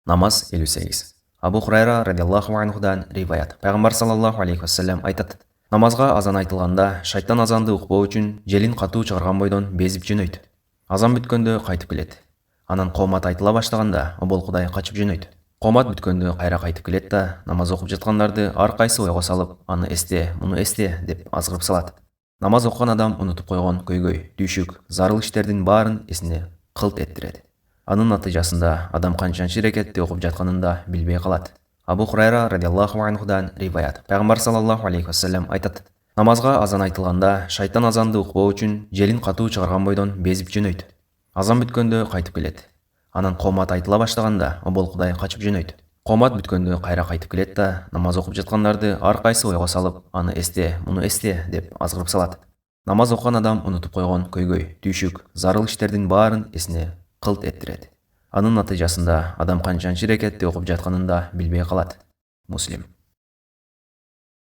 Намаз 58. Абу Хурайра радиаллаху анхудан риваят. Пайғамбар саллаллаху алейхи вассалам айтады: намазға азан айтылғанда шайтан азанды ұқпау үшін желін қату шығарған бойдан безіп жөнөйді. Азан бүткенде қайтып келеді. Анан қомат айтыла баштағанда обол Құдай қачып жөнөйді. Қомат бүткенде қайра қайтып келеді да намаз оқып жатқандарды арқайсы ойға салып, аны есте, мұны есте деп азғырып салады. Намаз оқыған адам ұнытып қойған көйгөй, түйшік, зарыл іштердің барын есіне қылт еттіреді. Анын натыйжасында адам қанчанчы рекетте оқып жатқанын да билбей қалады. Абу Хурайра радиаллаху анхудан риваят. Пайғамбар саллаллаху алейхи вассалам айтады: намазға азан айтылғанда шайтан азанды ұқпау үшін желін қату шығарған бойдан безіп жөнөйді. Азан бүткенде қайтып келеді. Анан қомат айтыла баштағанда обол Құдай қачып жөнөйді. Қомат бүткенде қайра қайтып келеді да намаз оқып жатқандарды арқайсы ойға салып, аны есте, мұны есте деп азғырып салады. Намаз оқыған адам ұнытып қойған көйгөй, түйшік, зарыл іштердің барын есіне қылт еттіреді. Анын натыйжасында адам қанчанчы рекетте оқып жатқанын да билбей қалады. Муслим.